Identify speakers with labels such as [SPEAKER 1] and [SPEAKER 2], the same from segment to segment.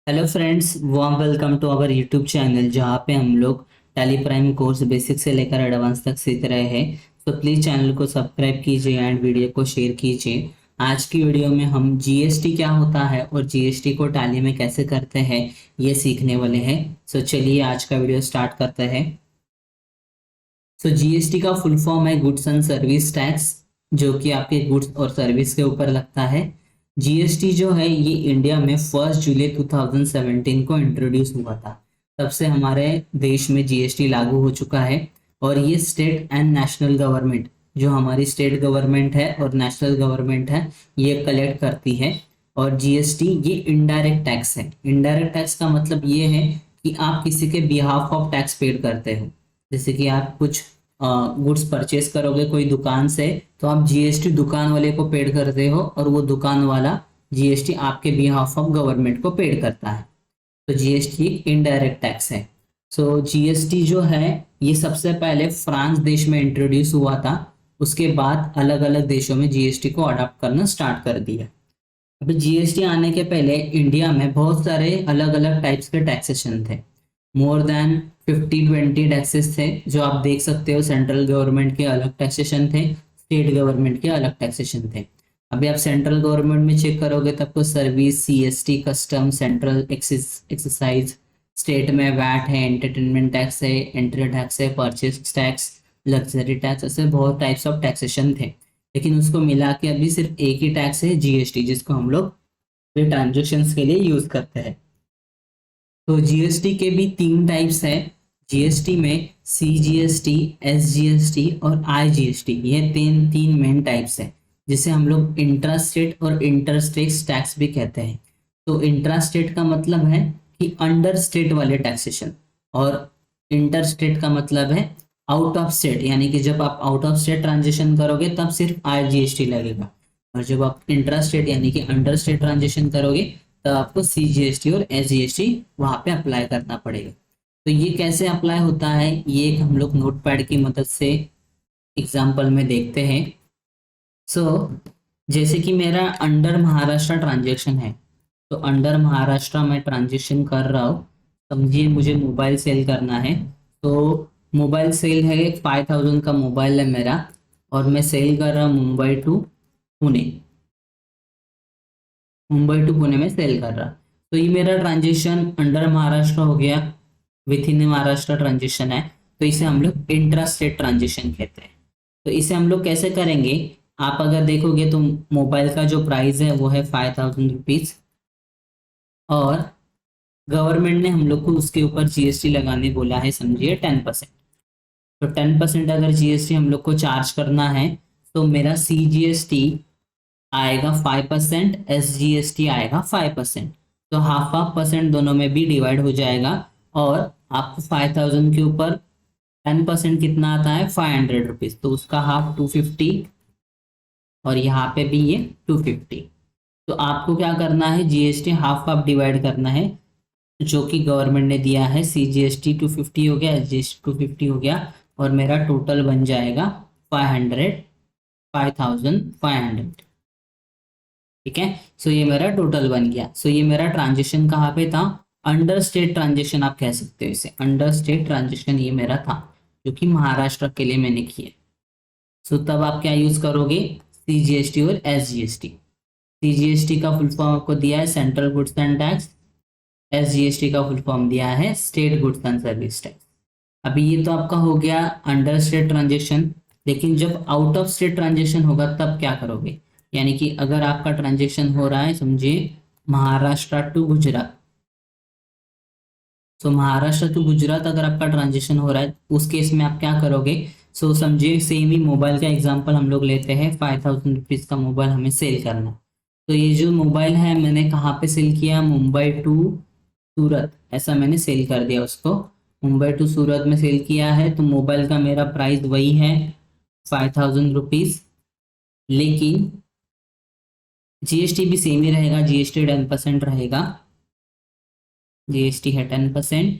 [SPEAKER 1] Hello friends, warm welcome to our YouTube channel जहाँ पे हम लोग टैली प्राइम कोर्स बेसिक से लेकर एडवांस तक सीख रहे हैं। तो प्लीज़ चैनल को सब्सक्राइब कीजिए एंड वीडियो को शेयर कीजिए। आज की वीडियो में हम जीएसटी क्या होता है और जीएसटी को टैली में कैसे करते हैं ये सीखने वाले हैं। सो चलिए आज का वीडियो स्टार्ट करते हैं। सो जीएसटी का फुल फॉर्म है गुड्स एंड सर्विस टैक्स, जो कि आपके गुड्स और सर्विस के ऊपर लगता है। जीएसटी जो है ये इंडिया में 1 जुलाई 2017 को इंट्रोड्यूस हुआ था। तब से हमारे देश में जीएसटी लागू हो चुका है और ये स्टेट एंड नेशनल गवर्नमेंट, जो हमारी स्टेट गवर्नमेंट है और नेशनल गवर्नमेंट है, ये कलेक्ट करती है। और जीएसटी ये इनडायरेक्ट टैक्स है। इनडायरेक्ट टैक्स का मतलब ये है कि आप किसी के बिहाफ ऑफ टैक्स पेड करते हो। जैसे कि आप कुछ गुड्स परचेस करोगे कोई दुकान से, तो आप जीएसटी दुकान वाले को पेड करते हो और वो दुकान वाला जीएसटी आपके बिहाफ ऑफ गवर्नमेंट को पेड करता है। तो जीएसटी इनडायरेक्ट टैक्स है। सो जीएसटी जो है ये सबसे पहले फ्रांस देश में इंट्रोड्यूस हुआ था। उसके बाद अलग अलग देशों में जीएसटी को अडॉप्ट करना स्टार्ट कर दिया। अभी जीएसटी आने के पहले इंडिया में बहुत सारे अलग अलग टाइप्स के टैक्सेशन थे। मोर देन 50-20 टैक्सेस थे, जो आप देख सकते हो। सेंट्रल गवर्नमेंट के अलग टैक्सेशन थे, स्टेट गवर्नमेंट के अलग टैक्सेशन थे। अभी आप सेंट्रल गवर्नमेंट में चेक करोगे तब तो service, CST, custom, central excise, state में वैट है, एंटरटेनमेंट टैक्स है, एंट्री टैक्स है, परचेस टैक्स, लग्जरी टैक्स, ऐसे बहुत टाइप्स ऑफ टैक्सेशन थे। लेकिन उसको मिला के अभी सिर्फ एक ही टैक्स है, जीएसटी, जिसको हम लोग ट्रांजेक्शन के लिए यूज करते हैं। तो जीएसटी के भी 3 टाइप्स है। जीएसटी में सीजीएसटी, एसजीएसटी और आईजीएसटी, ये तीन मेन टाइप्स है, जिसे हम लोग इंट्रा स्टेट और इंटर स्टेट टैक्स भी कहते हैं। तो इंट्रा स्टेट का मतलब है कि अंडर स्टेट वाले टैक्सेशन, और इंटर स्टेट का मतलब है आउट ऑफ स्टेट, यानी कि जब आप आउट ऑफ स्टेट ट्रांजेक्शन करोगे तब सिर्फ आईजीएसटी लगेगा, और जब आप इंट्रा स्टेट यानी कि अंडर स्टेट ट्रांजेक्शन करोगे तो आपको सीजीएसटी और एसजीएसटी वहां पे अप्लाई करना पड़ेगा। तो ये कैसे अप्लाई होता है, ये एक हम लोग नोटपैड की मदद से एग्जाम्पल में देखते हैं। जैसे कि मेरा अंडर महाराष्ट्र ट्रांजेक्शन है, तो अंडर महाराष्ट्र में ट्रांजेक्शन कर रहा हूँ। समझिए मुझे मोबाइल सेल करना है, तो मोबाइल सेल है, 5000 का मोबाइल है मेरा, और मैं सेल कर रहा हूँ मुंबई टू पुणे में सेल कर रहा। तो ये मेरा ट्रांजेक्शन अंडर महाराष्ट्र हो गया, विथ इन महाराष्ट्र ट्रांजेक्शन है। तो इसे हम लोग इंट्रा स्टेट ट्रांजेक्शन कहते हैं। तो इसे हम लोग कैसे करेंगे, आप अगर देखोगे तो मोबाइल का जो प्राइस है वो है 5000 रुपीज, और गवर्नमेंट ने हम लोग को उसके ऊपर जीएसटी लगाने बोला है, समझिए 10%। तो 10% अगर जीएसटी हम लोग को चार्ज करना है, तो मेरा सीजीएसटी आएगा 5%, एसजीएसटी आएगा 5%। तो हाफ परसेंट दोनों में भी डिवाइड हो जाएगा, और आपको 5000 के ऊपर 10% कितना आता है, 500 रुपीज, तो उसका हाफ 250, और यहाँ पे भी ये 250। तो आपको क्या करना है, जीएसटी हाफ हाफ डिवाइड करना है, जो कि गवर्नमेंट ने दिया है। सीजीएसटी 250 हो गया, एसजीएसटी 250 हो गया, और मेरा टोटल बन जाएगा 5500। ठीक है, सो ये मेरा टोटल बन गया। सो ये मेरा ट्रांजेक्शन कहाँ पे था, अंडर स्टेट ट्रांजेक्शन आप कह सकते हो इसे। अंडर स्टेट ट्रांजेक्शन ये मेरा था, जो कि महाराष्ट्र के लिए मैंने किया। सो तब आप क्या यूज करोगे, सीजीएसटी और एसजीएसटी। सीजीएसटी का फुल फॉर्म आपको दिया है central goods and tax, SGST का फुल फॉर्म दिया है state goods and service tax. अभी ये तो आपका हो गया अंडर स्टेट ट्रांजेक्शन। लेकिन जब आउट ऑफ स्टेट ट्रांजेक्शन होगा तब क्या करोगे, यानी कि अगर आपका ट्रांजेक्शन हो रहा है, समझिए महाराष्ट्र टू गुजरात, तो महाराष्ट्र टू गुजरात अगर आपका ट्रांजेक्शन हो रहा है, उस केस में आप क्या करोगे। समझिए सेम ही मोबाइल का एग्जांपल हम लोग लेते हैं। 5000 रुपीज का मोबाइल हमें सेल करना। तो ये जो मोबाइल है मैंने कहाँ पे सेल किया, मुंबई टू सूरत, ऐसा मैंने सेल कर दिया उसको। मुंबई टू सूरत में सेल किया है, तो मोबाइल का मेरा प्राइस वही है 5000 रुपीज, लेकिन जीएसटी भी सेम ही रहेगा, जीएसटी 10% रहेगा, जीएसटी है 10%।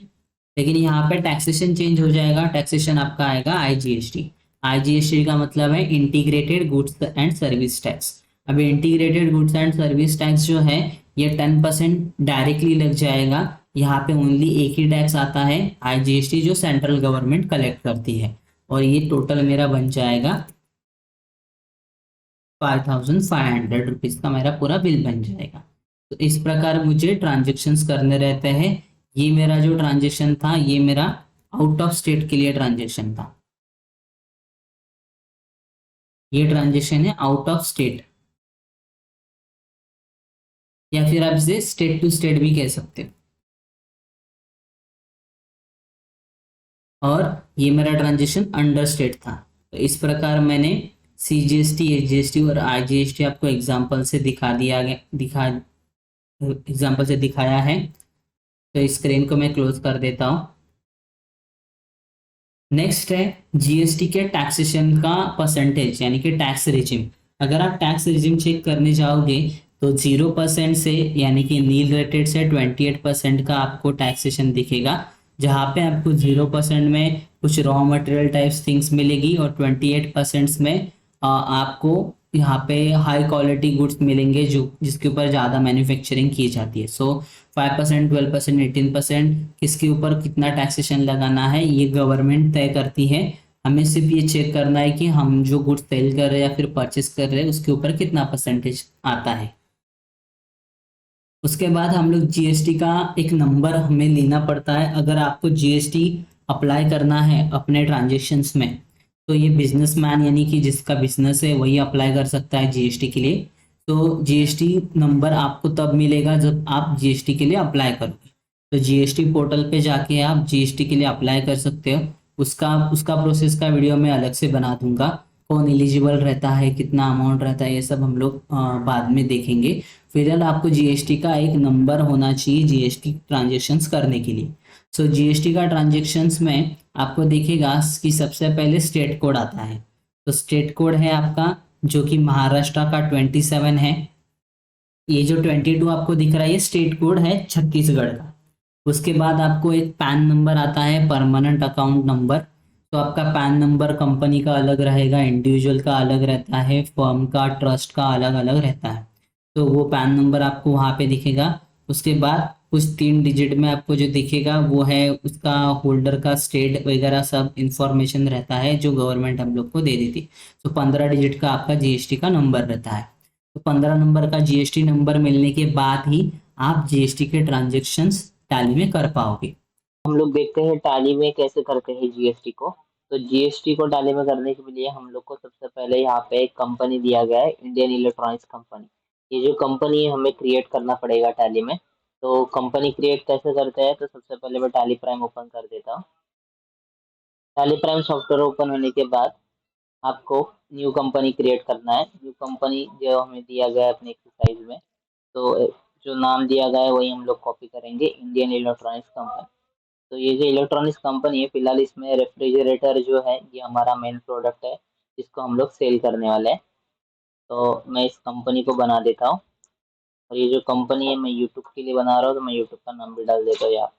[SPEAKER 1] लेकिन यहाँ पे टैक्सेशन चेंज हो जाएगा, टैक्सेशन आपका आएगा आईजीएसटी। आईजीएसटी का मतलब है integrated goods and service tax. अभी integrated goods and service tax जो है ये 10% डायरेक्टली लग जाएगा। यहाँ पे ओनली एक ही टैक्स आता है IGST, जो सेंट्रल गवर्नमेंट कलेक्ट करती है, और ये टोटल मेरा बन जाएगा 5500 रुपीज़ का मेरा पूरा बिल बन जाएगा। तो इस प्रकार मुझे ट्रांजेक्शन्स करने रहते हैं। ये मेरा जो ट्रांजेक्शन था, ये मेरा आउट ऑफ स्टेट के लिए ट्रांजेक्शन था। ये ट्रांजेक्शन है आउट ऑफ स्टेट, या फिर आप इसे स्टेट टू स्टेट भी कह सकते हो। और ये मेरा ट्रांजेक्शन अंडर स्टेट था। तो इस प्रकार मैंने CGST, SGST और IGST आपको एग्जाम्पल से दिखाया है। तो स्क्रीन को मैं क्लोज कर देता हूँ। नेक्स्ट है GST के टैक्सेशन का परसेंटेज, यानी कि टैक्स रिजिम। अगर आप टैक्स रिजिम चेक करने जाओगे तो 0% से, यानी कि नील रेटेड से 28% का आपको टैक्सेशन दिखेगा, जहाँ पे आपको 0% में कुछ रॉ मटेरियल टाइप्स थिंग्स मिलेगी, और 28% में आपको यहाँ पे हाई क्वालिटी गुड्स मिलेंगे, जो जिसके ऊपर ज़्यादा मैन्युफैक्चरिंग की जाती है। सो 5%, 12%, 18% किसके ऊपर कितना टैक्सेशन लगाना है, ये गवर्नमेंट तय करती है। हमें सिर्फ ये चेक करना है कि हम जो गुड्स सेल कर रहे हैं या फिर परचेस कर रहे हैं, उसके ऊपर कितना परसेंटेज आता है। उसके बाद हम लोग GST का एक नंबर हमें लेना पड़ता है। अगर आपको GST अप्लाई करना है अपने ट्रांजेक्शन्स में, तो ये बिजनेसमैन, यानी कि जिसका बिजनेस है, वही अप्लाई कर सकता है GST के लिए। तो GST नंबर आपको तब मिलेगा जब आप GST के लिए अप्लाई करोगे। तो GST पोर्टल पे जाके आप GST के लिए अप्लाई कर सकते हो। उसका उसका प्रोसेस का वीडियो मैं अलग से बना दूंगा। कौन एलिजिबल रहता है, कितना अमाउंट रहता है, ये सब हम लोग बाद में देखेंगे। फिलहाल आपको GST का एक नंबर होना चाहिए GST ट्रांजेक्शन्स करने के लिए। सो GST का ट्रांजेक्शन्स में आपको दिखेगा कि सबसे पहले स्टेट कोड आता है। तो स्टेट कोड है आपका, जो कि महाराष्ट्र का 27 है। ये जो 22 आपको दिख रहा है, ये स्टेट कोड है छत्तीसगढ़ का। उसके बाद आपको एक पैन नंबर आता है, परमानेंट अकाउंट नंबर। तो आपका पैन नंबर कंपनी का अलग रहेगा, इंडिविजुअल का अलग रहता है, फर्म का, ट्रस्ट का अलग अलग रहता है। तो वो पैन नंबर आपको वहाँ पे दिखेगा। उसके बाद कुछ 3 डिजिट में आपको जो दिखेगा वो है उसका होल्डर का स्टेट वगैरह सब इंफॉर्मेशन रहता है, जो गवर्नमेंट हम लोग को दे देती। तो 15 डिजिट का आपका GST का नंबर रहता है। तो 15 नंबर का GST नंबर मिलने के बाद ही आप GST के ट्रांजेक्शन्स टैली में कर पाओगे।
[SPEAKER 2] हम लोग देखते हैं टैली में कैसे करते हैं जीएसटी को। तो जीएसटी को टैली में करने के लिए हम लोग को सबसे पहले यहाँ पे एक कंपनी दिया गया है, इंडियन इलेक्ट्रॉनिक्स कंपनी। ये जो कंपनी है हमें क्रिएट करना पड़ेगा टैली में। तो कंपनी क्रिएट कैसे करते हैं, तो सबसे पहले मैं टैली प्राइम ओपन कर देता हूँ। टैली प्राइम सॉफ्टवेयर ओपन होने के बाद आपको न्यू कंपनी क्रिएट करना है। न्यू कंपनी जो हमें दिया गया है अपने एक्सरसाइज में, तो जो नाम दिया गया है वही हम लोग कॉपी करेंगे, इंडियन इलेक्ट्रॉनिक्स कंपनी। तो ये जो इलेक्ट्रॉनिक्स कंपनी है, फिलहाल इसमें रेफ्रिजरेटर जो है ये हमारा मेन प्रोडक्ट है, जिसको हम लोग सेल करने वाले हैं। तो मैं इस कंपनी को बना देता हूँ। और ये जो कंपनी है मैं यूट्यूब के लिए बना रहा हूँ, तो मैं यूट्यूब का नाम भी डाल देता हूँ यहाँ।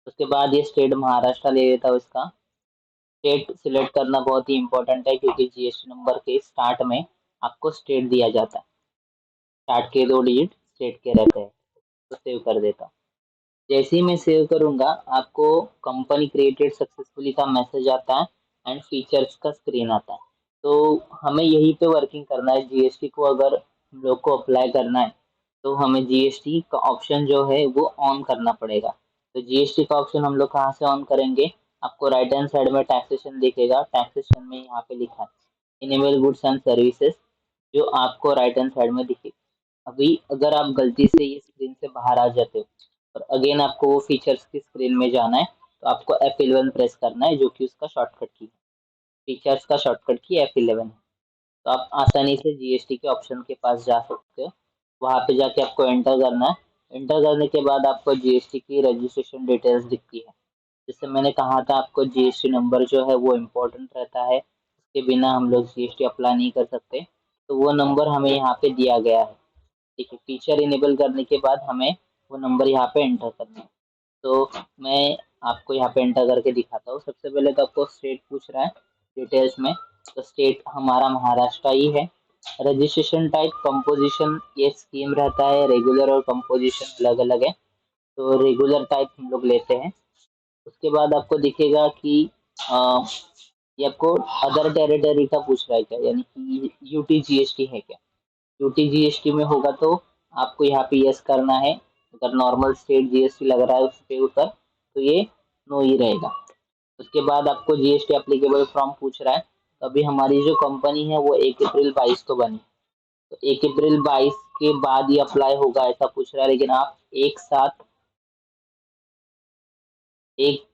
[SPEAKER 2] उसके बाद ये स्टेट महाराष्ट्र ले लेता हूँ इसका। स्टेट सिलेक्ट करना बहुत ही इंपॉर्टेंट है, क्योंकि जीएसटी नंबर के स्टार्ट में आपको स्टेट दिया जाता है। स्टार्ट के 2 डिजिट स्टेट के रहते हैं। तो सेव कर देता हूँ। जैसे ही मैं सेव करूंगा, आपको कंपनी क्रिएटेड सक्सेसफुली का मैसेज आता है एंड फीचर्स का स्क्रीन आता है। तो हमें यहीं पे वर्किंग करना है। जीएसटी को अगर हम लोग को अप्लाई करना है, तो हमें जीएसटी का ऑप्शन जो है वो ऑन करना पड़ेगा। तो जीएसटी का ऑप्शन हम लोग कहाँ से ऑन करेंगे, आपको राइट हैंड साइड में टैक्सेशन दिखेगा। टैक्सेशन में यहाँ पे लिखा है इनेबल गुड्स एंड सर्विसेज, जो आपको राइट हैंड साइड में दिखेगा। अभी अगर आप गलती से ये स्क्रीन से बाहर आ जाते हो और अगेन आपको वो फीचर्स की स्क्रीन में जाना है, तो आपको F11 प्रेस करना है, जो कि उसका शॉर्टकट की है। फीचर्स का शॉर्टकट की F11 है। तो आप आसानी से जीएसटी के ऑप्शन के पास जा सकते हो। वहाँ पे जाके आपको एंटर करना है। एंटर करने के बाद आपको जीएसटी की रजिस्ट्रेशन डिटेल्स दिखती है। जैसे मैंने कहा था, आपको जीएसटी नंबर जो है वो इम्पोर्टेंट रहता है, उसके बिना हम लोग जीएसटी अप्लाई नहीं कर सकते। तो वो नंबर हमें यहाँ पे दिया गया है। ठीक है, फीचर इनेबल करने के बाद हमें वो नंबर यहाँ पे एंटर करना है। तो मैं आपको यहाँ पे एंटर करके दिखाता हूँ। सबसे पहले तो आपको स्टेट पूछ रहा है डिटेल्स में। तो स्टेट हमारा महाराष्ट्र ही है। रजिस्ट्रेशन टाइप, कंपोजिशन, ये स्कीम रहता है, रेगुलर और कंपोजिशन अलग अलग है। तो रेगुलर टाइप हम लोग लेते हैं। उसके बाद आपको दिखेगा कि अ, ये आपको अदर टेरिटरी का पूछ रहा है क्या, यानी कि यूटी जीएसटी है क्या। यूटी जीएसटी में होगा तो आपको यहाँ पे यस करना है। अगर नॉर्मल स्टेट जीएसटी लग रहा है उस पे ऊपर, तो ये नो ही रहेगा। उसके बाद आपको जीएसटी एप्लीकेबल फ्रॉम पूछ रहा है। तो अभी हमारी जो कंपनी है वो 1 अप्रैल 22 को बनी, तो 1 अप्रैल 22 के बाद ही अप्लाई होगा ऐसा पूछ रहा है। लेकिन आप एक साथ 1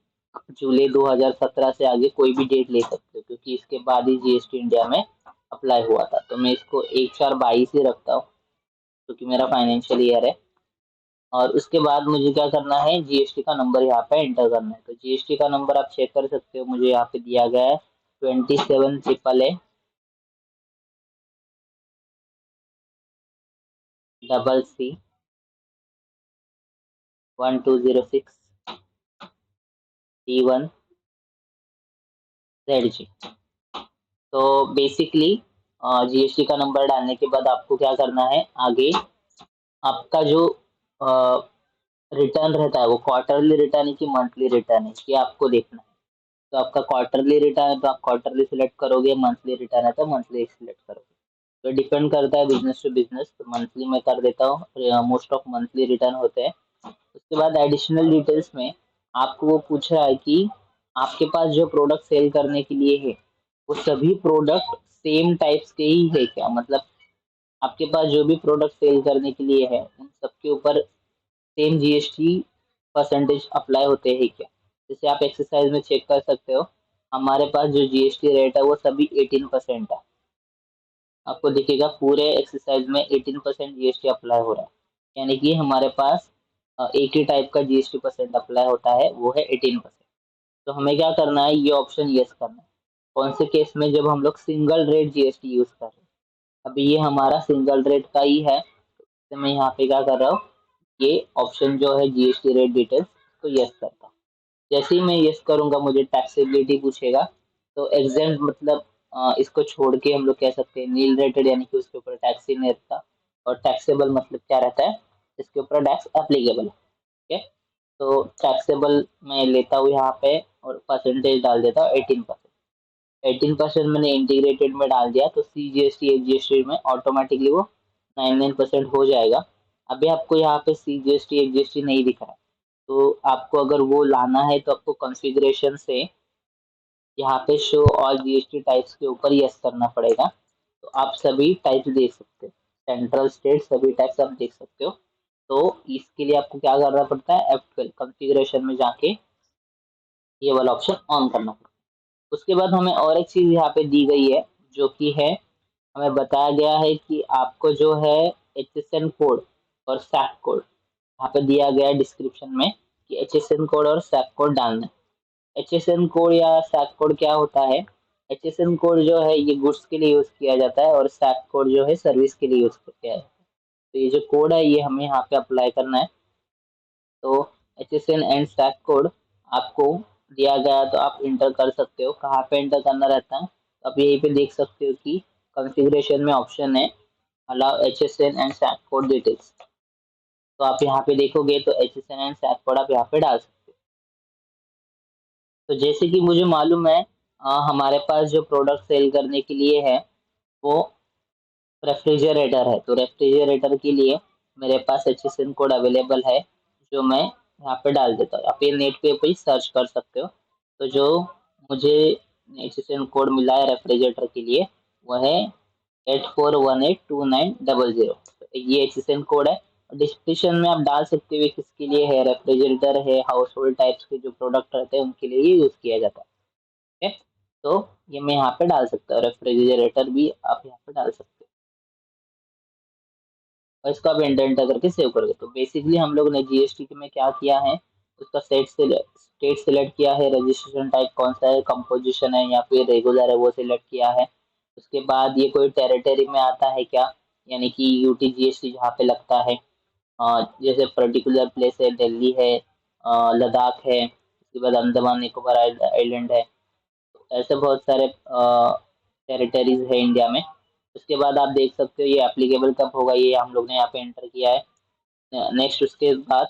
[SPEAKER 2] जुलाई 2017 से आगे कोई भी डेट ले सकते हो, क्योंकि इसके बाद ही जीएसटी इंडिया में अप्लाई हुआ था। तो मैं इसको 1/4/22 ही रखता हूँ, क्योंकि मेरा फाइनेंशियल ईयर है। और उसके बाद मुझे क्या करना है, जीएसटी का नंबर यहाँ पे एंटर करना है। तो जीएसटी का नंबर आप चेक कर सकते हो, मुझे यहाँ पे दिया गया है 27CCC1206T1ZG। तो बेसिकली जीएसटी का नंबर डालने के बाद आपको क्या करना है, आगे आपका जो रिटर्न रहता है वो क्वार्टरली रिटर्न है कि मंथली रिटर्न है, ये आपको देखना है। तो आपका क्वार्टरली रिटर्न है तो आप क्वार्टरली सिलेक्ट करोगे, मंथली रिटर्न है तो मंथली सिलेक्ट करोगे। तो डिपेंड करता है बिजनेस टू बिजनेस। तो मंथली में कर देता हूँ, मोस्ट ऑफ मंथली रिटर्न होते हैं। उसके बाद एडिशनल डिटेल्स में आपको वो पूछ रहा है कि आपके पास जो प्रोडक्ट सेल करने के लिए है वो सभी प्रोडक्ट सेम टाइप्स के ही है क्या, मतलब आपके पास जो भी प्रोडक्ट सेल करने के लिए है उन सबके ऊपर सेम जीएसटी परसेंटेज अप्लाई होते हैं क्या। जैसे आप एक्सरसाइज में चेक कर सकते हो, हमारे पास जो जीएसटी रेट है वो सभी 18% है। आपको दिखेगा पूरे एक्सरसाइज में 18% जीएसटी अप्लाई हो रहा है, यानी कि हमारे पास एक ही टाइप का जीएसटी परसेंट अप्लाई होता है, वो है 18%। तो हमें क्या करना है, ये ऑप्शन यस करना है। कौन से केस में, जब हम लोग सिंगल रेट जीएसटी यूज कर रहे हैं। अभी ये हमारा सिंगल रेट का ही है, तो मैं यहाँ पे क्या कर रहा हूँ, ये ऑप्शन जो है जीएसटी रेट डिटेल्स तो यस करता हूँ। जैसे ही मैं यस करूंगा मुझे टैक्सेबिलिटी पूछेगा। तो एग्जेम्प्ट मतलब इसको छोड़ के हम लोग कह सकते हैं नील रेटेड, यानी कि उसके ऊपर टैक्स ही नहीं रहता। और टैक्सेबल मतलब क्या रहता है, इसके ऊपर टैक्स एप्लीकेबल। ठीक है, तो टैक्सेबल मैं लेता हूँ यहाँ पे और परसेंटेज डाल देता हूँ 18%। 18% मैंने इंटीग्रेटेड में डाल दिया, तो C G S T H G S T में ऑटोमेटिकली वो 99% हो जाएगा। अभी आपको यहाँ पे C G S T H G S T नहीं दिख रहा है, तो आपको अगर वो लाना है तो आपको कॉन्फ़िगरेशन से यहाँ पे शो ऑल जीएसटी टाइप्स के ऊपर यस करना पड़ेगा। तो आप सभी टाइप्स देख सकते हो, सेंट्रल स्टेट सभी टाइप्स आप देख सकते हो। तो इसके लिए आपको क्या करना पड़ता है, F12 कॉन्फ़िगरेशन में जाके ये वाला ऑप्शन ऑन करना पड़ता है। उसके बाद हमें और एक चीज़ यहाँ पे दी गई है, जो कि है हमें बताया गया है कि आपको जो है एचएसएन कोड और सैक कोड यहाँ पे दिया गया है डिस्क्रिप्शन में, कि एचएसएन कोड और सैक कोड डालना है। एचएसएन कोड या सैक कोड क्या होता है, एचएसएन कोड जो है ये गुड्स के लिए यूज किया जाता है और सैक कोड जो है सर्विस के लिए यूज किया जाता है। तो ये जो कोड है ये हमें यहाँ पे अप्लाई करना है। तो एचएसएन एंड सैक कोड आपको दिया गया, तो आप इंटर कर सकते हो। कहाँ पे इंटर करना रहता है, तो आप यहीं पे देख सकते हो कि कॉन्फ़िगरेशन में ऑप्शन है allow HSN and SAC code details. तो आप यहाँ पे देखोगे तो एचएसएन एंड सैक कोड आप यहाँ पे डाल सकते हो। तो जैसे कि मुझे मालूम है हमारे पास जो प्रोडक्ट सेल करने के लिए है वो रेफ्रिजरेटर है। तो रेफ्रिजरेटर के लिए मेरे पास एचएसएन कोड अवेलेबल है, जो मैं यहाँ पे डाल देता हूँ। आप ये नेट पे भी सर्च कर सकते हो। तो जो मुझे एचएसएन कोड मिला है रेफ्रिजरेटर के लिए वो है 84182900। ये एचएसएन कोड है। डिस्क्रिप्शन में आप डाल सकते हो ये किसके लिए है, रेफ्रिजरेटर है, हाउस होल्ड टाइप्स के जो प्रोडक्ट रहते हैं उनके लिए ये यूज किया जाता है। ठीक है, तो ये मैं यहाँ पे डाल सकता हूँ, रेफ्रिजरेटर भी आप यहाँ पे डाल सकते हो और इसको आप एंटर एंटर करके सेव करोगे। तो बेसिकली हम लोग ने जीएसटी में क्या किया है, उसका स्टेट सिलेक्ट किया है, रजिस्ट्रेशन टाइप कौन सा है, कंपोजिशन है या फिर रेगुलर है वो सिलेक्ट किया है। उसके बाद ये कोई टेरिटरी में आता है क्या, यानी कि यूटी जीएसटी जहाँ पे लगता है। जैसे पर्टिकुलर प्लेस है, दिल्ली है, लद्दाख है, उसके बाद अंडमान निकोबार आइलैंड है। ऐसे बहुत सारे टेरिटरीज है इंडिया में। उसके बाद आप देख सकते हो ये एप्लीकेबल कब होगा, ये हम लोग ने यहाँ पे एंटर किया है। नेक्स्ट उसके बाद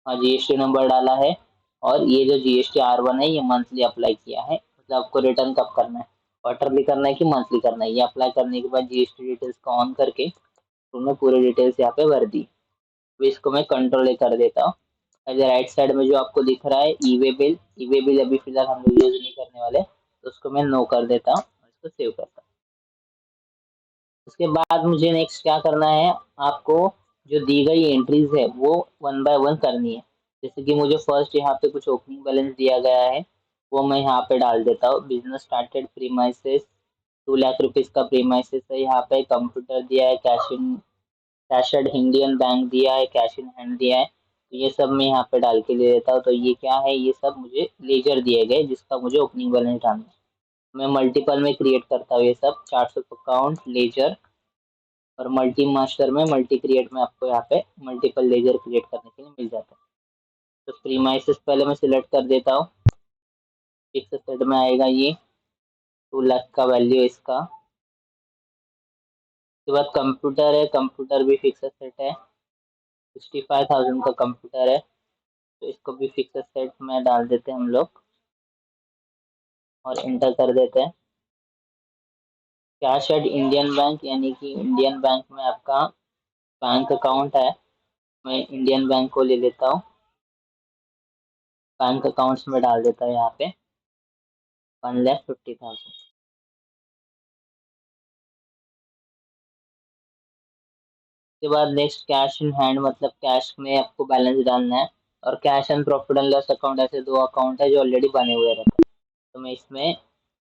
[SPEAKER 2] जीएसटी नंबर डाला है, और ये जो GST R1 है ये मंथली अप्लाई किया है, मतलब आपको रिटर्न कब करना है, क्वार्टरली करना है कि मंथली करना है। ये अप्लाई करने के बाद जीएसटी डिटेल्स को ऑन करके तुमने पूरे डिटेल्स यहाँ पे भर दी। तो इसको मैं कंट्रोल कर देता हूँ। राइट साइड में जो आपको दिख रहा है ई वे बिल अभी फिलहाल हम लोग यूज नहीं करने वाले, तो उसको मैं नो कर देता हूँ और इसको सेव करता हूँ। उसके बाद मुझे नेक्स्ट क्या करना है, आपको जो दी गई एंट्रीज है वो 1 बाय 1 करनी है। जैसे कि मुझे फर्स्ट यहाँ पे कुछ ओपनिंग बैलेंस दिया गया है, वो मैं यहाँ पे डाल देता हूँ। Business started premises 2 lakh rupees का प्रीमाइसेस है, यहाँ पे कंप्यूटर दिया है, कैश एड इंडियन बैंक दिया है, कैश इन हैंड दिया है, तो ये सब मैं यहाँ पे डाल के ले लेता हूँ। तो ये क्या है, ये सब मुझे लेजर दिए गए जिसका मुझे ओपनिंग बैलेंस डालना है। मैं मल्टीपल में क्रिएट करता हूँ ये सब, चार्ट्स ऑफ अकाउंट, लेजर, और मल्टी मास्टर में मल्टी क्रिएट में आपको यहाँ पे मल्टीपल लेजर क्रिएट करने के लिए मिल जाता है। तो प्रीमाइसेस पहले मैं सिलेक्ट कर देता हूँ, फिक्स सेट में आएगा ये 2 लाख का वैल्यू इसका। उसके बाद कंप्यूटर है, कंप्यूटर भी फिक्स सेट है, 65,000 का कंप्यूटर है, तो इसको भी फिक्स सेट में डाल देते हैं हम लोग और इंटर कर देते हैं। कैश एट इंडियन बैंक, यानी कि इंडियन बैंक में आपका बैंक अकाउंट है, मैं इंडियन बैंक को ले लेता हूँ, बैंक अकाउंट्स में डाल देता हूँ यहाँ पे 1,50,000। उसके बाद नेक्स्ट कैश इन हैंड, मतलब कैश में आपको बैलेंस डालना है। और cash and profit and loss account, ऐसे दो अकाउंट है जो ऑलरेडी बने हुए रहते हैं, तो मैं इसमें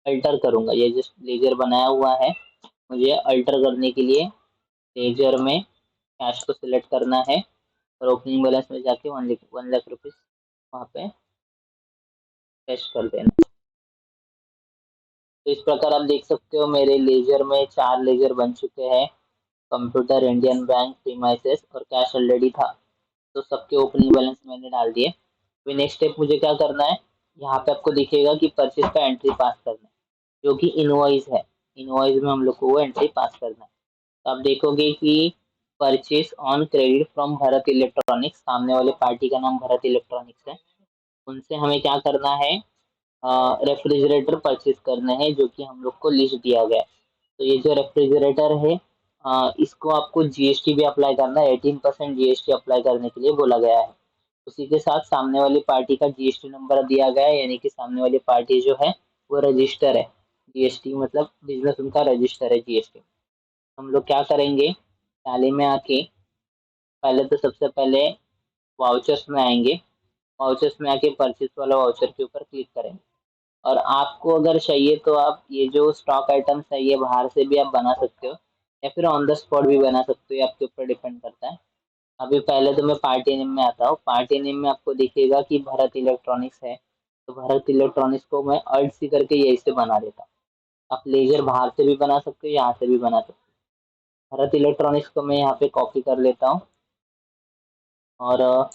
[SPEAKER 2] अल्टर करूंगा। ये जो लेजर बनाया हुआ है, मुझे अल्टर करने के लिए लेजर में कैश को सिलेक्ट करना है और ओपनिंग बैलेंस में जाके 1 लाख रुपीज वहाँ पे पेस्ट कर देना। तो इस प्रकार आप देख सकते हो मेरे लेजर में 4 लेजर बन चुके हैं, कंप्यूटर, इंडियन बैंक, प्रीमाइसेस और कैश ऑलरेडी था, तो सबके ओपनिंग बैलेंस मैंने डाल दिए। फिर नेक्स्ट स्टेप मुझे क्या करना है, यहाँ पे आपको दिखेगा कि परचेज का एंट्री पास करना है, जो कि इनवॉइस है। इनवॉइस में हम लोग को वो एंट्री पास करना है। तो आप देखोगे कि purchase on credit from Bharat electronics, सामने वाले पार्टी का नाम भरत इलेक्ट्रॉनिक्स है, उनसे हमें क्या करना है, रेफ्रिजरेटर परचेज करने हैं, जो कि हम लोग को लिस्ट दिया गया है। तो ये जो रेफ्रिजरेटर है, इसको आपको जीएसटी भी अप्लाई करना है, 18% जीएसटी अप्लाई करने के लिए बोला गया है। उसी के साथ सामने वाली पार्टी का जीएसटी नंबर दिया गया है, यानी कि सामने वाली पार्टी जो है वो रजिस्टर है, जीएसटी मतलब बिजनेस उनका रजिस्टर है जीएसटी। हम लोग क्या करेंगे, टैली में आके पहले तो सबसे पहले वाउचर्स में आएंगे, वाउचर्स में आके परचेस वाला वाउचर के ऊपर क्लिक करेंगे। और आपको अगर चाहिए तो आप ये जो स्टॉक आइटम्स है ये बाहर से भी आप बना सकते हो, या फिर ऑन द स्पॉट भी बना सकते हो, ये आपके ऊपर डिपेंड करता है। अभी पहले तो मैं पार्टी नेम में आता हूँ, पार्टी नेम में आपको दिखेगा कि भरत इलेक्ट्रॉनिक्स है, तो भरत इलेक्ट्रॉनिक्स को मैं अल्ट सी करके यही से बना देता हूँ। आप लेजर बाहर से भी बना सकते हो, यहाँ से भी बना सकते हो। भरत इलेक्ट्रॉनिक्स को मैं यहाँ पे कॉपी कर लेता हूँ और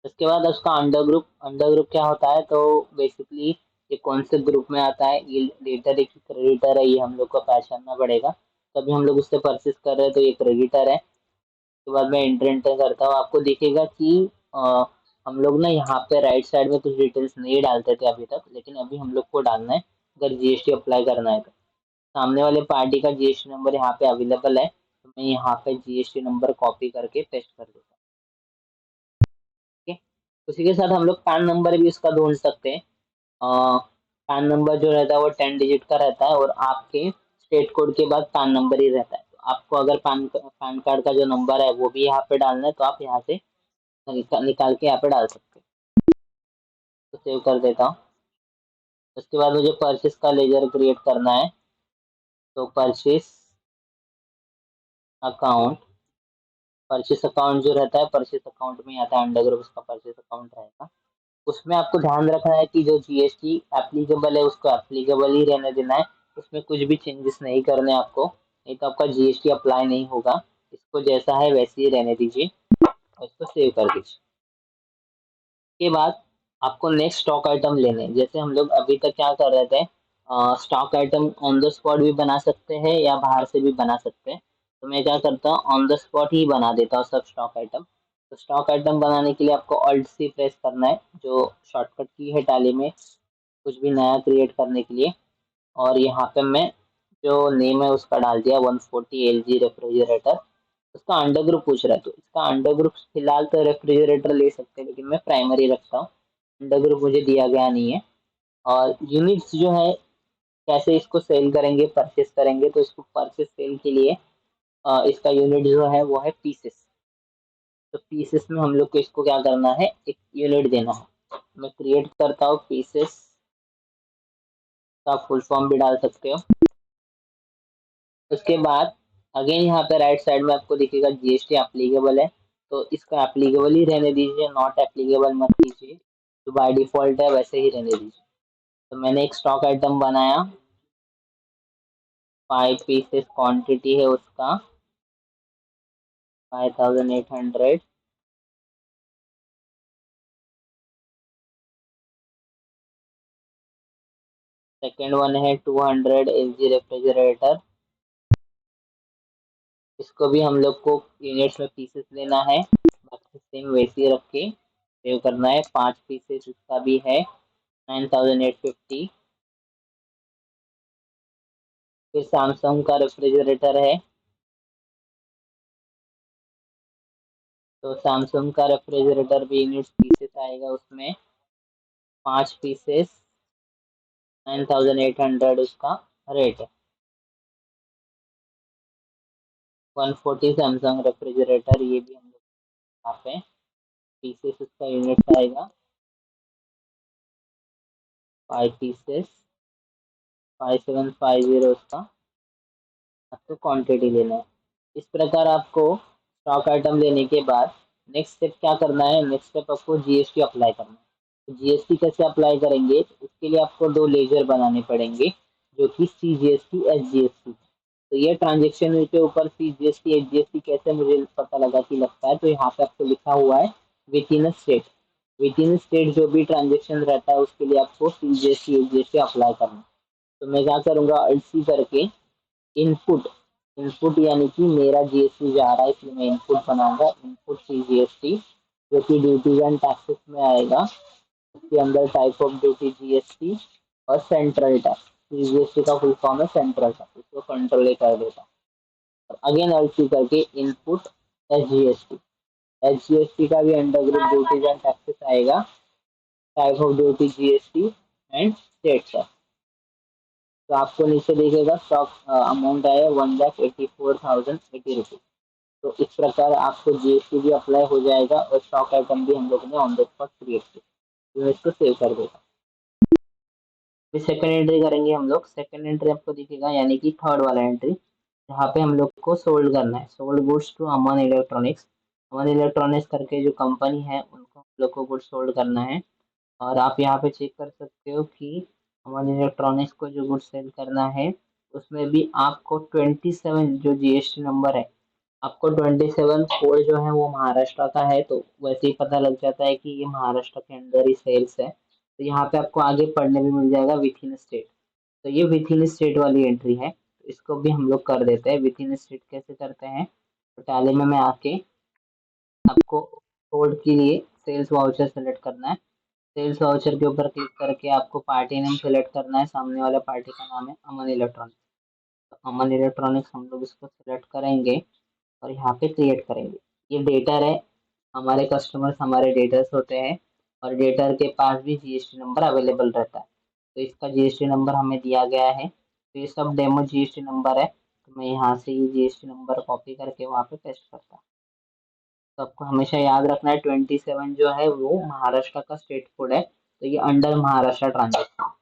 [SPEAKER 2] इसके बाद उसका अंडर ग्रुप क्या होता है, तो बेसिकली ये कौन से ग्रुप में आता है, ये डेटर है कि क्रेडिटर है, ये हम लोग को पहचानना पड़ेगा। तभी हम लोग उससे परचेस कर रहे हैं, तो ये क्रेडिटर है। उसके बाद मैं एंटर करता हूँ, आपको दिखेगा कि हम लोग ना यहाँ पे राइट साइड में कुछ डिटेल्स नहीं डालते थे अभी तक, लेकिन अभी हम लोग को डालना है अगर जीएसटी अप्लाई करना है तो। सामने वाले पार्टी का जीएसटी नंबर यहाँ पे अवेलेबल है, तो मैं यहाँ पे जीएसटी नंबर कॉपी करके पेस्ट कर देता हूँ। ठीक है, उसी के साथ हम लोग पैन नंबर भी उसका ढूंढ सकते हैं। पैन नंबर जो रहता है वो 10 डिजिट का रहता है, और आपके स्टेट कोड के बाद पैन नंबर ही रहता है। तो आपको अगर पैन कार्ड का जो नंबर है वो भी यहाँ पे डालना है, तो आप यहाँ से निकाल के यहाँ पे डाल सकते हैं। तो सेव कर देता हूँ। उसके बाद मुझे परचेस का लेजर क्रिएट करना है, तो अकाउंट परचेस अकाउंट जो रहता है, परचेस अकाउंट में आता है अंडर ग्रुप, उसका परचेस अकाउंट रहेगा। उसमें आपको ध्यान रखना है कि जो जीएसटी एप्लीकेबल है उसको एप्लीकेबल ही रहने देना है, उसमें कुछ भी चेंजेस नहीं करने आपको, नहीं तो आपका जीएसटी अप्लाई नहीं होगा। इसको जैसा है वैसे ही रहने दीजिए और इसको सेव कर दीजिए। के बाद आपको नेक्स्ट स्टॉक आइटम लेने हैं। जैसे हम लोग अभी तक क्या कर रहे थे, stock item on the spot भी बना सकते हैं या बाहर से भी बना सकते हैं। तो मैं क्या करता हूँ, ऑन द स्पॉट ही बना देता हूँ सब स्टॉक आइटम। तो स्टॉक आइटम बनाने के लिए आपको ऑल्ट सी प्रेस करना है, जो शॉर्टकट की है टैली में कुछ भी नया क्रिएट करने के लिए। और यहाँ पे मैं जो नेम है उसका डाल दिया 140 LG रेफ्रिजरेटर। उसका अंडर ग्रुप पूछ रहा है, तो इसका अंडर ग्रुप फिलहाल तो रेफ्रिजरेटर ले सकते हैं, लेकिन मैं प्राइमरी रखता हूँ। अंडर ग्रुप मुझे दिया गया नहीं है। और यूनिट्स जो है, कैसे इसको सेल करेंगे, परचेस करेंगे, तो इसको परचेस सेल के लिए इसका यूनिट जो है वो है पीसेस। तो पीसेस में हम लोग को इसको क्या करना है, एक यूनिट देना है। मैं क्रिएट करता हूँ पीसेस का फुल फॉर्म भी डाल सकते हो। उसके बाद अगेन यहाँ पे राइट साइड में आपको दिखेगा जीएसटी एप्लीकेबल है, तो इसका एप्लीकेबल ही रहने दीजिए, नॉट एप्लीकेबल मत कीजिए। जो बाय डिफॉल्ट है वैसे ही रहने दीजिए। तो मैंने एक स्टॉक आइटम बनाया, 5 पीसेस क्वांटिटी है उसका 5800। सेकेंड वन है 200 LG रेफ्रिजरेटर। इसको भी हम लोग को यूनिट्स में पीसेस लेना है, बाकी सेम वैसे ही रख के सेव करना है। 5 पीसेस इसका भी है 9850। फिर सैमसंग का रेफ्रिजरेटर है, तो सैमसंग का रेफ्रिजरेटर भी यूनिट्स पीसेस आएगा उसमें 5 पीसेस 9800 उसका रेट है। 140 सैमसंग रेफ्रिजरेटर, ये भी हम लोग यहाँ पे पीसेस उसका यूनिट आएगा 5 पीसेस 5750 उसका आपको क्वांटिटी लेना है। इस प्रकार आपको स्टॉक आइटम लेने के बाद नेक्स्ट स्टेप क्या करना है, नेक्स्ट स्टेप आपको जीएसटी अप्लाई करना है। तो जीएसटी कैसे अप्लाई करेंगे, तो उसके लिए आपको दो लेजर बनाने पड़ेंगे, जो कि सीजीएसटी एचजीएसटी। तो ये ट्रांजेक्शन के ऊपर सीजीएसटी एचजीएसटी कैसे मुझे पता लगा कि लगता है, तो यहाँ पे आपको लिखा हुआ है with in state. With in state जो भी ट्रांजेक्शन रहता है उसके लिए आपको सीजीएसटी एचजीएसटी अप्लाई करना है। तो मैं क्या करूँगा, अल्ट करके इनपुट, इनपुट यानी कि मेरा जीएसटी जा रहा है इसलिए मैं इनपुट बनाऊंगा, इनपुट सी जीएसटी, जो कि ड्यूटीज एंड टैक्सेस में आएगा। उसके अंदर टाइप ऑफ ड्यूटी जीएसटी और सेंट्रल टैक्स। जीएसटी का फुल फॉर्म है सेंट्रल टैक्स, इसको कंट्रोल कर देता हूँ। अगेन अल्ट करके इनपुट एसजीएसटी, एसजीएसटी का भी under group duties and taxes आएगा, type of duty GST and state tax. तो आपको नीचे दिखेगा स्टॉक अमाउंट आया 1,84,080 रुपीज। तो इस प्रकार आपको जीएसटी भी अप्लाई हो जाएगा और स्टॉक आइटम भी हम लोग ने ऑन द स्पॉट क्रिएट किया। तो मैं इसको सेव कर देगा। फिर सेकंड एंट्री करेंगे हम लोग। सेकंड एंट्री आपको दिखेगा यानी कि थर्ड वाला एंट्री, जहाँ पे हम लोग को सोल्ड करना है, sold goods to Aman electronics. Aman electronics करके जो कंपनी है उनको हम लोग को गुड्स सोल्ड करना है। और आप यहाँ पे चेक कर सकते हो कि अमन इलेक्ट्रॉनिक्स को जो गुड्स सेल करना है उसमें भी आपको 27 जो जीएसटी नंबर है, आपको 27 कोड जो है वो महाराष्ट्र का है, तो वैसे ही पता लग जाता है कि ये महाराष्ट्र के अंदर ही सेल्स है। तो यहाँ पे आपको आगे पढ़ने भी मिल जाएगा विथ इन स्टेट। तो ये विथ इन स्टेट वाली एंट्री है, तो इसको भी हम लोग कर देते हैं। विथ इन स्टेट कैसे करते हैं, तो टैली में आके आपको कोड के लिए सेल्स वाउचर सेलेक्ट करना है। सेल्स वाउचर के ऊपर क्लिक करके आपको पार्टी नेम सेलेक्ट करना है, सामने वाले पार्टी का नाम है अमन इलेक्ट्रॉनिक्स। तो अमन इलेक्ट्रॉनिक्स हम लोग इसको सेलेक्ट करेंगे और यहाँ पे क्रिएट करेंगे। ये डेटर है, हमारे कस्टमर्स हमारे डेटर्स होते हैं, और डेटर के पास भी जीएसटी नंबर अवेलेबल रहता है। तो इसका जीएसटी नंबर हमें दिया गया है, तो ये सब डेमो जीएसटी नंबर है। तो मैं यहाँ से ये जीएसटी नंबर कॉपी करके वहाँ पे पेस्ट करता हूँ। तो आपको हमेशा याद रखना है 27 जो है वो महाराष्ट्र का स्टेट कोड है, तो ये अंडर महाराष्ट्र ट्रांजेक्शन।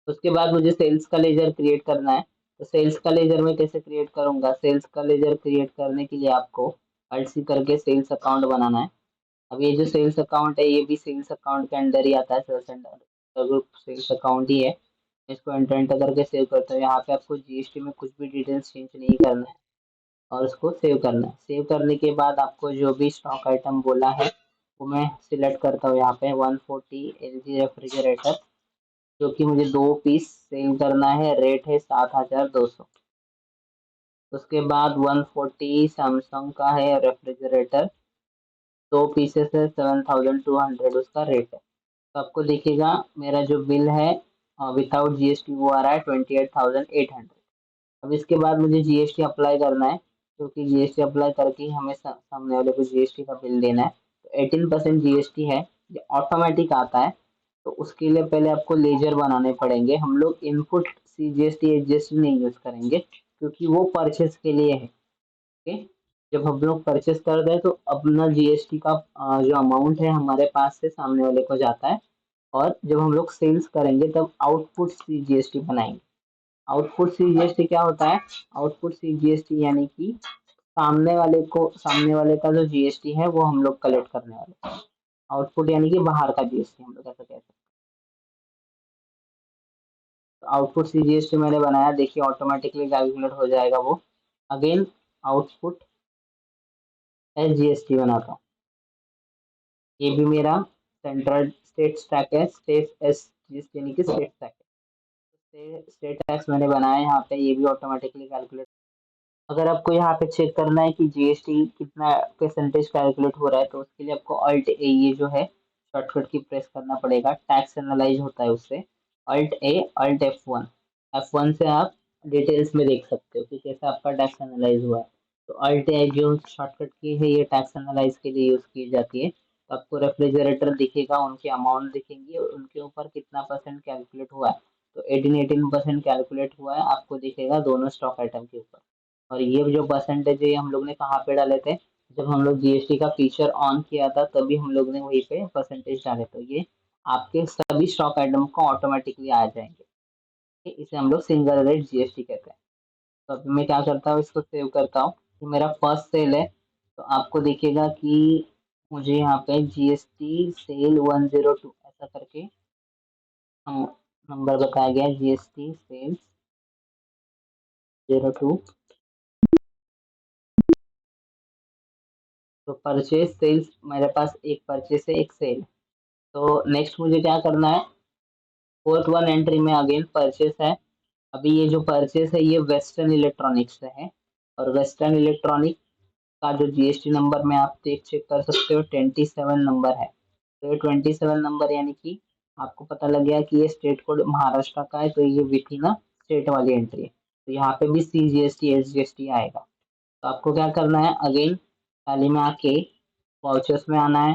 [SPEAKER 2] उसके बाद मुझे सेल्स का लेजर क्रिएट करना है। तो सेल्स का लेजर मैं कैसे क्रिएट करूंगा, सेल्स का लेजर क्रिएट करने के लिए आपको अल्ट सी करके सेल्स अकाउंट बनाना है। अब ये जो सेल्स अकाउंट है ये भी सेल्स अकाउंट के अंडर ही आता है, sales under group sales account ही है। इसको एंटर एंटर करके सेव करते हो। यहाँ पे आपको जीएसटी में कुछ भी डिटेल्स चेंज नहीं करना है। और उसको सेव करना है। सेव करने के बाद आपको जो भी स्टॉक आइटम बोला है वो मैं सिलेक्ट करता हूँ यहाँ पे 140 LG रेफ्रिजरेटर, जो कि मुझे 2 पीस सेल करना है, रेट है 7200। उसके बाद 140 सैमसंग का है रेफ्रिजरेटर, 2 पीसेस है, 7200 उसका रेट है। तो आपको दिखेगा मेरा जो बिल है विदाउट जीएसटी वो आ रहा है 28,800। अब इसके बाद मुझे जीएसटी अप्लाई करना है, क्योंकि जीएसटी अप्लाई करके ही हमें सामने वाले को जीएसटी का बिल देना है। तो 18% जीएसटी है, ये ऑटोमेटिक आता है। तो उसके लिए पहले आपको लेजर बनाने पड़ेंगे। हम लोग इनपुट सीजीएसटी एचजीएसटी नहीं यूज करेंगे, क्योंकि वो परचेस के लिए है। ओके, जब हम लोग परचेस करते हैं तो अपना जीएसटी का जो अमाउंट है हमारे पास से सामने वाले को जाता है, और जब हम लोग सेल्स करेंगे तब आउटपुट सीजीएसटी बनाएंगे। आउटपुट सीजीएसटी क्या होता है? आउटपुट सीजीएसटी यानी कि सामने वाले का जो जीएसटी है वो हम लोग कलेक्ट करने वाले हैं। आउटपुट यानी कि बाहर का जीएसटी हम लोग ऐसा कहते हैं। तो आउटपुट सीजीएसटी मैंने बनाया, देखिए ऑटोमेटिकली कैलकुलेट हो जाएगा वो। अगेन आउटपुट एसजीएसटी बनाता हूँ, ये भी मेरा सेंट्रल स्टेट स्टैक है, स्टेट एस जीएसटी यानी कि स्टेट स्टैक है। स्टेट टैक्स मैंने बनाया यहाँ पे, ये भी ऑटोमेटिकली कैलकुलेट। अगर आपको यहाँ पे चेक करना है कि जीएसटी कितना परसेंटेज कैलकुलेट हो रहा है, तो उसके लिए आपको अल्ट ए, ये जो है शॉर्टकट की प्रेस करना पड़ेगा। टैक्स एनालाइज होता है उससे, अल्ट ए, अल्ट F1। F1 से आप डिटेल्स में देख सकते हो कि कैसे आपका टैक्स एनालाइज हुआ है। तो अल्ट ए जो शॉर्टकट की है, ये टैक्स एनालाइज के लिए यूज की जाती है। तो आपको रेफ्रिजरेटर दिखेगा, उनकी अमाउंट दिखेंगी और उनके ऊपर कितना परसेंट कैलकुलेट हुआ है। तो 18% कैलकुलेट हुआ है, आपको दिखेगा दोनों स्टॉक आइटम के ऊपर। और ये जो परसेंटेज है ये हम लोग ने कहाँ पे डाले थे? जब हम लोग जीएसटी का फीचर ऑन किया था तभी हम लोग ने वहीं पे परसेंटेज डाले। तो ये आपके सभी स्टॉक आइटम को ऑटोमेटिकली आ जाएंगे। ठीक है? इसे हम लोग सिंगल रेट जीएसटी कहते हैं। तो अभी मैं क्या करता हूँ, इसको सेव करता हूँ। ये मेरा फर्स्ट सेल है, तो आपको दिखेगा कि मुझे यहाँ पे जीएसटी सेल 102 ऐसा करके हम नंबर बताया गया है, जीएसटी सेल्स 02। तो परचेज सेल्स मेरे पास एक परचेज है, एक सेल। तो नेक्स्ट मुझे क्या करना है? फोर्थ वन एंट्री में अगेन परचेस है। अभी ये जो परचेस है ये वेस्टर्न इलेक्ट्रॉनिक्स से है, और वेस्टर्न इलेक्ट्रॉनिक का जो जीएसटी नंबर में आप देख चेक कर सकते हो, 27 नंबर है। तो ये 27 नंबर यानी कि आपको पता लग गया कि ये स्टेट कोड महाराष्ट्र का है, तो ये विथ इन स्टेट वाली एंट्री है। तो यहाँ पे भी सीजीएसटी एसजीएसटी आएगा। तो आपको क्या करना है? अगेन टैली में आके वाउचर्स में आना है,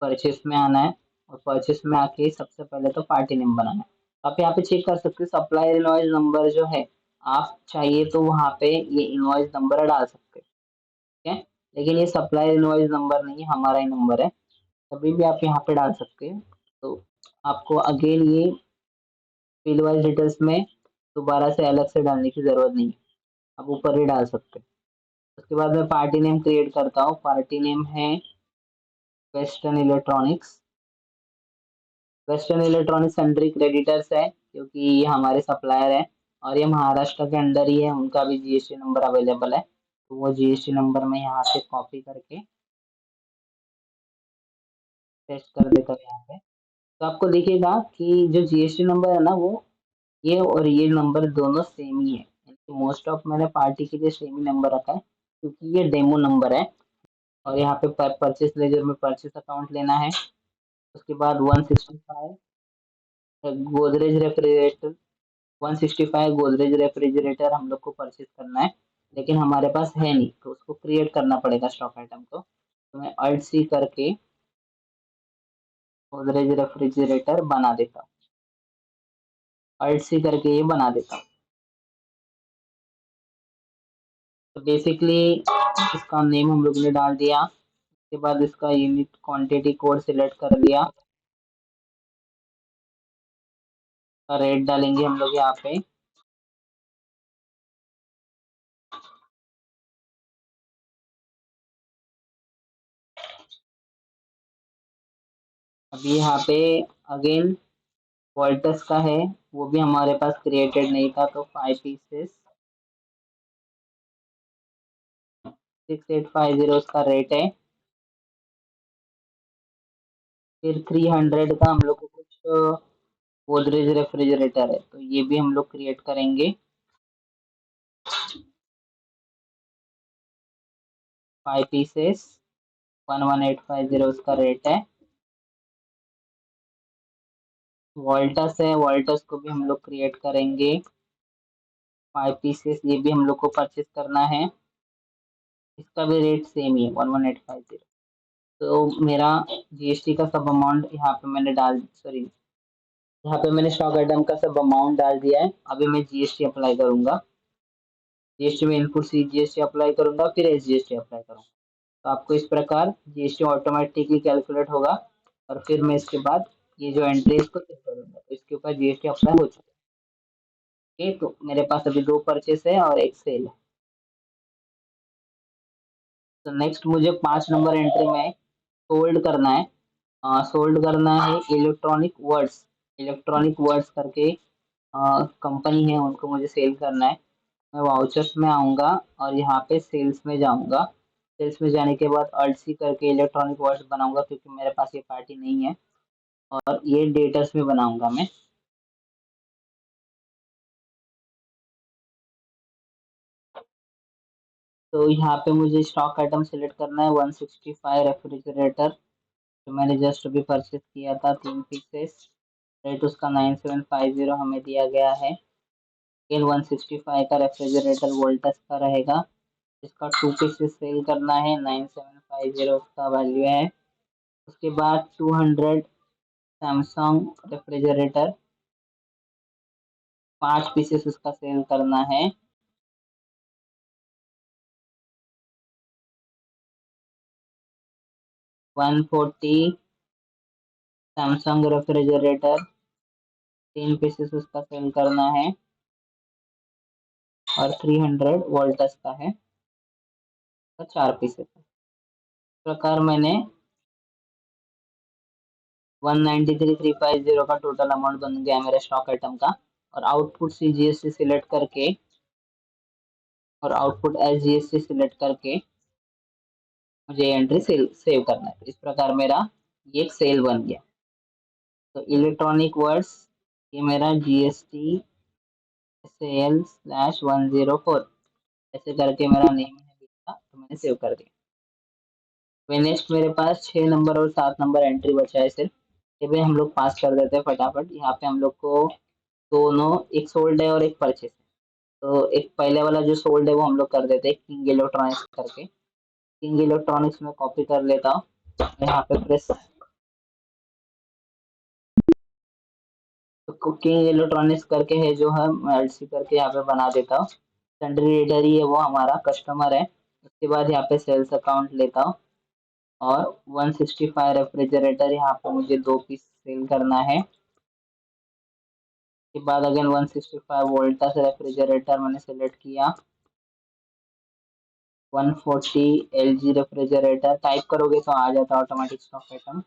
[SPEAKER 2] परचेस में आना है, और परचेस में आके सबसे पहले तो पार्टी नेम बनाना है। आप यहाँ पे चेक कर सकते हो सप्लायर इनवॉइस नंबर जो है, आप चाहिए तो वहाँ पे ये इनवॉइस नंबर डाल सकते हो। ठीक है, लेकिन ये सप्लायर इनवॉइस नंबर नहीं है, हमारा ही नंबर है। कभी भी आप यहाँ पे डाल सकते हो। तो आपको अगेन ये फील्ड वाइज डिटेल्स में दोबारा से अलग से डालने की जरूरत नहीं है, आप ऊपर ही डाल सकते हो। उसके बाद मैं पार्टी नेम क्रिएट करता हूँ। पार्टी नेम है western electronics. Western electronics sundry creditors है, क्योंकि ये हमारे सप्लायर है और ये महाराष्ट्र के अंडर ही है, उनका भी जीएसटी नंबर अवेलेबल है। तो वो जीएसटी नंबर मैं यहाँ से कॉपी करके पेस्ट कर देता हूँ यहाँ पे। तो आपको दिखेगा कि जो जीएसटी नंबर है ना, वो ये और ये नंबर दोनों सेम ही है। मोस्ट ऑफ मैंने पार्टी के लिए सेम ही नंबर रखा है, क्योंकि ये डेमो नंबर है। और यहाँ पे परचेस लेजर में परचेस अकाउंट लेना है। उसके बाद 165 गोदरेज रेफ्रिजरेटर, 165 गोदरेज रेफ्रिजरेटर हम लोग को परचेज करना है, लेकिन हमारे पास है नहीं, तो उसको क्रिएट करना पड़ेगा स्टॉक आइटम को। तो मैं अल्ट सी करके गोदरेज रेफ्रिजरेटर बना देता हूँ, अल्ट सी करके ये बना देता हूँ। तो बेसिकली इसका नेम हम लोग ने डाल दिया। उसके बाद इसका यूनिट क्वांटिटी कोड सिलेक्ट कर लिया, रेट डालेंगे हम लोग यहाँ पे। अभी यहाँ पे अगेन वोल्टस का है, वो भी हमारे पास क्रिएटेड नहीं था, तो 5 पीसेस 6850 उसका रेट है। फिर 300 का हम लोग को कुछ गोदरेज रेफ्रिजरेटर है, तो ये भी हम लोग क्रिएट करेंगे। 5 पीसेस 11850 उसका रेट है। वोल्टस है, वोल्टस को भी हम लोग क्रिएट करेंगे। 5 पीसेस, ये भी हम लोग को परचेस करना है। इसका भी रेट सेम ही है 11850। तो मेरा जीएसटी का सब अमाउंट यहाँ पे मैंने डाल, सॉरी, यहाँ पे मैंने स्टॉक आइटम का सब अमाउंट डाल दिया है। अभी मैं जीएसटी अप्लाई करूंगा। जीएसटी में इनपुट सी जीएसटी अप्लाई करूंगा, फिर एसजीएसटी अप्लाई करूंगा। तो आपको इस प्रकार जीएसटी ऑटोमेटिकली कैलकुलेट होगा, और फिर मैं इसके बाद ये जो एंट्री इसको चेक करूंगा, तो इसके ऊपर जीएसटी अप्लाई हो चुका है। ओके, तो मेरे पास अभी 2 परचेस है और एक सेल है। तो नेक्स्ट मुझे 5 नंबर एंट्री में सोल्ड करना है। सोल्ड करना है इलेक्ट्रॉनिक वर्ड्स। इलेक्ट्रॉनिक वर्ड्स करके कंपनी है, उनको मुझे सेल करना है। मैं वाउचर्स में आऊँगा और यहाँ पे सेल्स में जाऊँगा। सेल्स में जाने के बाद अल्ट सी करके इलेक्ट्रॉनिक वर्ड्स बनाऊँगा, क्योंकि मेरे पास ये पार्टी नहीं है। और ये डेटर्स में बनाऊँगा मैं। तो यहाँ पे मुझे स्टॉक आइटम सेलेक्ट करना है 165 रेफ्रिजरेटर, जो मैंने जस्ट अभी परचेज किया था 3 पीसेस। रेट उसका 9750 हमें दिया गया है। स्केल 165 का रेफ्रिजरेटर वोल्टस का रहेगा। इसका 2 पीसेस सेल करना है, 9750 उसका वैल्यू है। उसके बाद 200 सैमसंग रेफ्रिजरेटर, 5 पीसेस उसका सेल करना है। 140 सैमसंग रेफ्रिजरेटर, 3 पीसेस उसका सेल करना है। और 300 वोल्टस का है, तो 4 पीसेस। इस प्रकार मैंने 193,350 का टोटल अमाउंट बन गया मेरे स्टॉक आइटम का। और आउटपुट सीजीएसटी सिलेक्ट करके और आउटपुट एसजीएसटी सिलेक्ट करके मुझे एंट्री सेव करना है। इस प्रकार मेरा ये एक सेल बन गया। तो इलेक्ट्रॉनिक वर्ड्स, ये मेरा जीएसटी सेल स्लैश 104 ऐसे करके मेरा नेम है लिखा, तो मैंने सेव कर दिया। फिर नेक्स्ट मेरे पास 6 नंबर और 7 नंबर एंट्री बचा है सिर्फ। ये भी हम लोग पास कर देते हैं फटाफट। यहाँ पे हम लोग को दोनों, एक सोल्ड है और एक परचेस है। तो एक पहले वाला जो सोल्ड है वो हम लोग कर देते हैं किंग इलेक्ट्रॉनिक्स करके। किंग इलेक्ट्रॉनिक्स में कॉपी कर लेता हूँ, यहाँ पे प्रेस। तो कुकिंग इलेक्ट्रॉनिक्स करके है जो है, मैं एलसी करके यहाँ पे बना देता हूँ। सन्ड्री रीडर ही है, वो हमारा कस्टमर है। उसके बाद यहाँ पे सेल्स अकाउंट लेता हूँ। और 165 रेफ्रिजरेटर, यहाँ पे मुझे 2 पीस सेल करना है। उसके बाद अगेन 165 वोल्टस रेफ्रिजरेटर मैंने सेलेक्ट किया। 140 एलजी रेफ्रिजरेटर टाइप करोगे तो आ जाता है ऑटोमेटिक स्टॉक आइटम।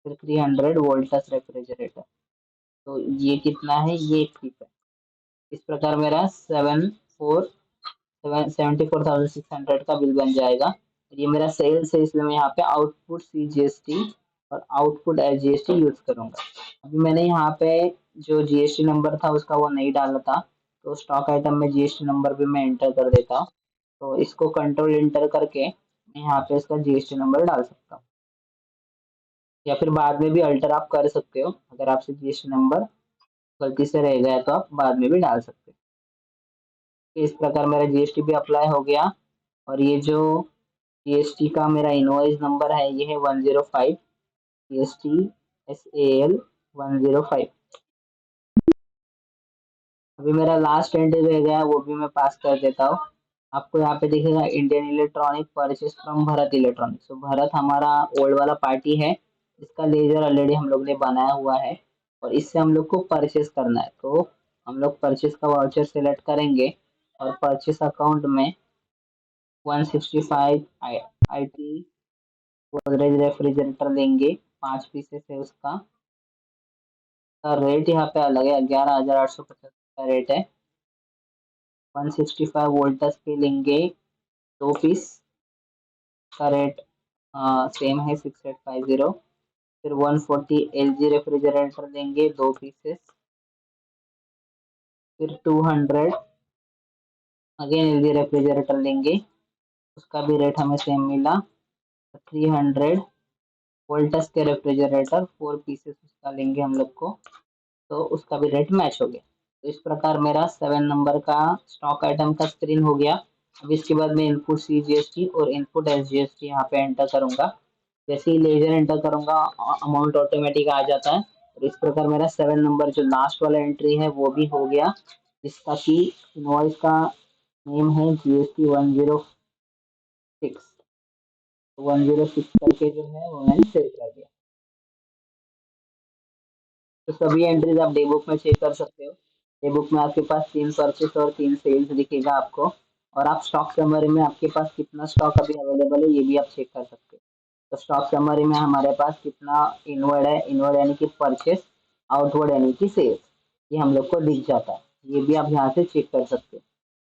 [SPEAKER 2] फिर 300 वोल्टस रेफ्रिजरेटर। तो ये कितना है, ये 1 पीस है। इस प्रकार मेरा 74,600 का बिल बन जाएगा। ये मेरा सेल्स है, इसलिए मैं यहाँ पे आउटपुट सीजीएसटी और आउटपुट एसजीएसटी यूज करूंगा। अभी मैंने यहाँ पे जो जीएसटी नंबर था उसका वो नहीं डाला था, तो स्टॉक आइटम में जीएसटी नंबर भी मैं एंटर कर देता हूँ। तो इसको कंट्रोल एंटर करके मैं यहाँ पे इसका जीएसटी नंबर डाल सकता हूँ, या फिर बाद में भी अल्टर आप कर सकते हो। अगर आपसे जीएसटी नंबर गलती से रह गया तो आप बाद में भी डाल सकते हो। इस प्रकार मेरा जीएसटी भी अप्लाई हो गया। और ये जो जीएसटी का मेरा इनवॉइस नंबर है, ये है 105 जीएसटी SAL 105। अभी मेरा लास्ट एंट्री रह गया, वो भी मैं पास कर देता हूँ। आपको यहाँ पे दिखेगा Indian electronic purchase from Bharat electronics. तो भरत हमारा ओल्ड वाला पार्टी है, इसका लेजर ऑलरेडी हम लोग ने बनाया हुआ है, और इससे हम लोग को परचेस करना है। तो हम लोग परचेस का वाउचर सेलेक्ट करेंगे और परचेस अकाउंट में 165 IT गोदरेज रेफ्रिजरेटर लेंगे। 5 पीसेस है उसका। रेट यहाँ पे अलग है, 11,850 का रेट है। 165 वोल्टस पे लेंगे 2 पीस। का रेट सेम है 6850। फिर 140 LG रेफ्रिजरेटर लेंगे 2 पीसेस। फिर 200 अगेन LG रेफ्रिजरेटर लेंगे, उसका भी रेट हमें सेम मिला। 300 वोल्टस के रेफ्रिजरेटर 4 पीसेस उसका लेंगे हम लोग को, तो उसका भी रेट मैच हो गया। तो इस प्रकार मेरा 7 नंबर का स्टॉक आइटम का स्क्रीन हो गया। अब इसके बाद मैं इनपुट CGST और इनपुट SGST यहाँ पे एंटर करूंगा। जैसे ही लेजर एंटर करूंगा अमाउंट ऑटोमेटिक आ जाता है। और इस प्रकार मेरा 7 नंबर जो लास्ट वाला एंट्री है वो भी हो गया, जिसका कि इनवॉइस का नेम है GST 106। 106 करके जो है वो मैंने सेव कर दिया। तो सभी एंट्रीज आप डे बुक में चेक कर सकते हो। डे बुक में आपके पास 3 परचेस और 3 सेल्स दिखेगा आपको, और आप स्टॉक समरी में आपके पास कितना स्टॉक अभी अवेलेबल है ये भी आप चेक कर सकते हो। तो स्टॉक समरी में हमारे पास कितना इनवर्ड है, इनवर्ड यानी कि परचेस, आउटवर्ड यानी कि सेल्स, ये हम लोग को दिख जाता है। ये भी आप यहाँ से चेक कर सकते हो।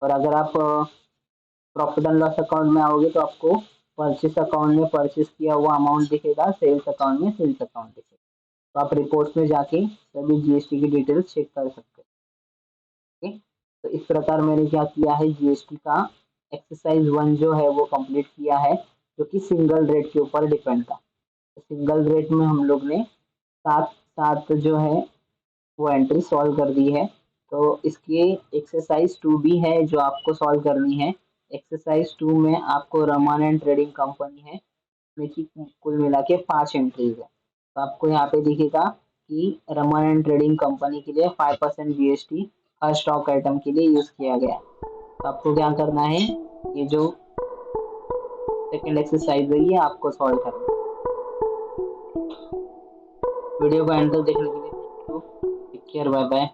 [SPEAKER 2] और अगर आप प्रॉफिट एंड लॉस अकाउंट में आओगे तो आपको परचेस अकाउंट में परचेस किया हुआ अमाउंट दिखेगा, सेल्स अकाउंट में सेल्स अकाउंट दिखेगा। तो आप रिपोर्ट्स में जाके सभी GST की डिटेल्स चेक कर सकते हैं। ठीक है, तो इस प्रकार मैंने क्या किया है, GST का एक्सरसाइज 1 जो है वो कंप्लीट किया है, जो कि सिंगल रेट के ऊपर डिपेंड था। तो सिंगल रेट में हम लोग ने सात सात जो है वो एंट्री सॉल्व कर दी है। तो इसकी एक्सरसाइज 2 भी है जो आपको सॉल्व करनी है। एक्सरसाइज 2 में आपको रमान एंड ट्रेडिंग कंपनी है, इसमें की कुल मिला के 5 एंट्रीज है। तो आपको यहाँ पे दिखेगा कि रमन एंड ट्रेडिंग कंपनी के लिए 5% GST हर स्टॉक आइटम के लिए यूज किया गया है। तो आपको क्या करना है, ये जो सेकंड एक्सरसाइज है ये आपको सॉल्व करना है। वीडियो को एंड तक देखने के लिए thank you. Take care, bye bye.